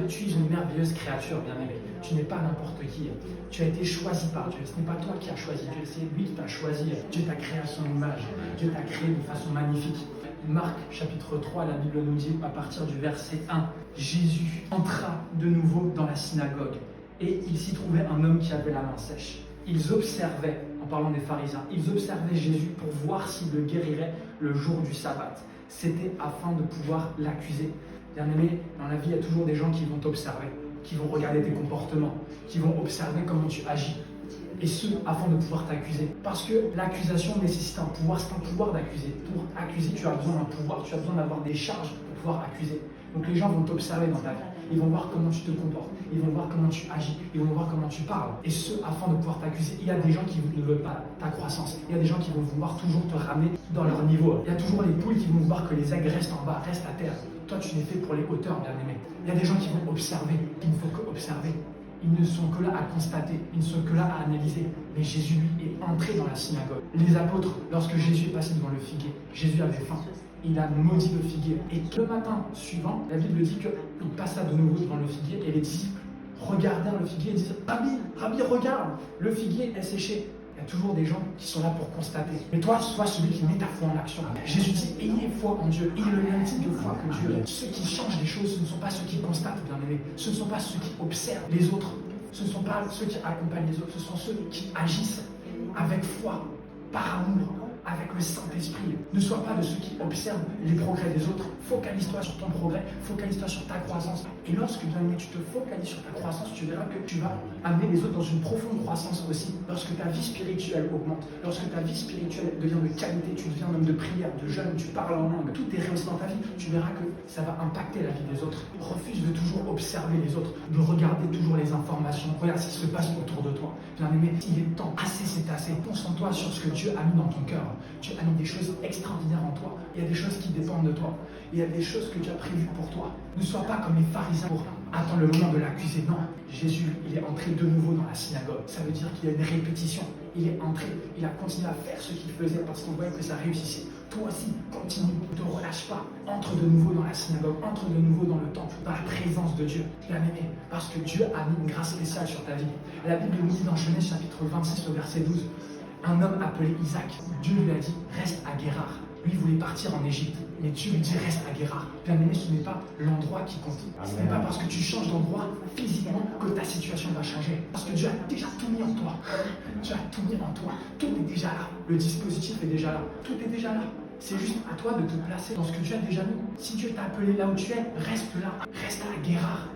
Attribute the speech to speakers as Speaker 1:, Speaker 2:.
Speaker 1: tu es une merveilleuse créature, bien-aimé. Tu n'es pas n'importe qui. Tu as été choisi par Dieu. Ce n'est pas toi qui as choisi Dieu, c'est lui qui t'a choisi. Dieu t'a créé à son image. Dieu t'a créé de façon magnifique. Marc chapitre 3, la Bible nous dit à partir du verset 1, Jésus entra de nouveau dans la synagogue et il s'y trouvait un homme qui avait la main sèche. Ils observaient, en parlant des pharisiens, ils observaient Jésus pour voir s'il le guérirait le jour du sabbat. C'était afin de pouvoir l'accuser. Bien aimé, dans la vie, il y a toujours des gens qui vont t'observer, qui vont regarder tes comportements, qui vont observer comment tu agis. Et ce, afin de pouvoir t'accuser. Parce que l'accusation nécessite un pouvoir, c'est un pouvoir d'accuser. Pour accuser, tu as besoin d'un pouvoir, tu as besoin d'avoir des charges pour pouvoir accuser. Donc les gens vont t'observer dans ta vie. Ils vont voir comment tu te comportes, ils vont voir comment tu agis, ils vont voir comment tu parles. Et ce, afin de pouvoir t'accuser. Il y a des gens qui ne veulent pas ta croissance. Il y a des gens qui vont vouloir toujours te ramener dans leur niveau. Il y a toujours les poules qui vont vouloir que les aigles restent en bas, restent à terre. Toi, tu n'es fait pour les hauteurs, bien aimé. Il y a des gens qui vont observer. Il ne faut que observer. Ils ne sont que là à constater, ils ne sont que là à analyser. Mais Jésus, lui, est entré dans la synagogue. Les apôtres, lorsque Jésus est passé devant le figuier, Jésus avait faim. Il a maudit le figuier. Et le matin suivant, la Bible dit qu'il passa de nouveau devant le figuier et les disciples regardèrent le figuier et disaient « Rabbi, regarde, le figuier est séché. » Il y a toujours des gens qui sont là pour constater. Mais toi, sois celui qui met ta foi en action. Jésus dit, ayez foi en Dieu. Il est le même type de foi que Dieu. Ceux qui changent les choses, ce ne sont pas ceux qui constatent, bien aimés. Ce ne sont pas ceux qui observent les autres. Ce ne sont pas ceux qui accompagnent les autres. Ce sont ceux qui agissent avec foi, par amour, avec le Saint-Esprit. Ne sois pas de ceux qui observent les progrès des autres. Focalise-toi sur ton progrès, focalise-toi sur ta croissance. Et lorsque, bien aimé, tu te focalises sur ta croissance, tu verras que tu vas amener les autres dans une profonde croissance aussi. Lorsque ta vie spirituelle augmente, lorsque ta vie spirituelle devient de qualité, tu deviens un homme de prière, de jeûne, tu parles en langue, tout est réussi dans ta vie, tu verras que ça va impacter la vie des autres. Refuse de toujours observer les autres, de regarder toujours les informations. Regarde ce qui se passe autour de toi. Bien aimé, il est temps, assez c'est assez. Concentre-toi sur ce que Dieu a mis dans ton cœur. Dieu a mis des choses extraordinaires en toi. Il y a des choses qui dépendent de toi. Il y a des choses que Dieu a prévues pour toi. Ne sois pas comme les pharisiens pour attendre le moment de l'accuser. Non, Jésus, il est entré de nouveau dans la synagogue. Ça veut dire qu'il y a une répétition. Il est entré, il a continué à faire ce qu'il faisait parce qu'il voyait que ça réussissait. Toi aussi, continue, ne te relâche pas. Entre de nouveau dans la synagogue, entre de nouveau dans le temple, dans la présence de Dieu. Bien aimé, parce que Dieu a mis une grâce spéciale sur ta vie. La Bible nous dit dans Genèse chapitre 26 au verset 12, un homme appelé Isaac, Dieu lui a dit, reste à Guérar. Lui voulait partir en Égypte, mais Dieu lui dit, reste à Guérar. Bien aimé, ce n'est pas l'endroit qui compte. Ce n'est pas parce que tu changes d'endroit physiquement que ta situation va changer. Parce que Dieu a déjà tout mis en toi. Dieu a tout mis en toi. Tout est déjà là. Le dispositif est déjà là. Tout est déjà là. C'est juste à toi de te placer dans ce que Dieu a déjà mis. Si Dieu t'a appelé là où tu es, reste là. Reste à Guérar.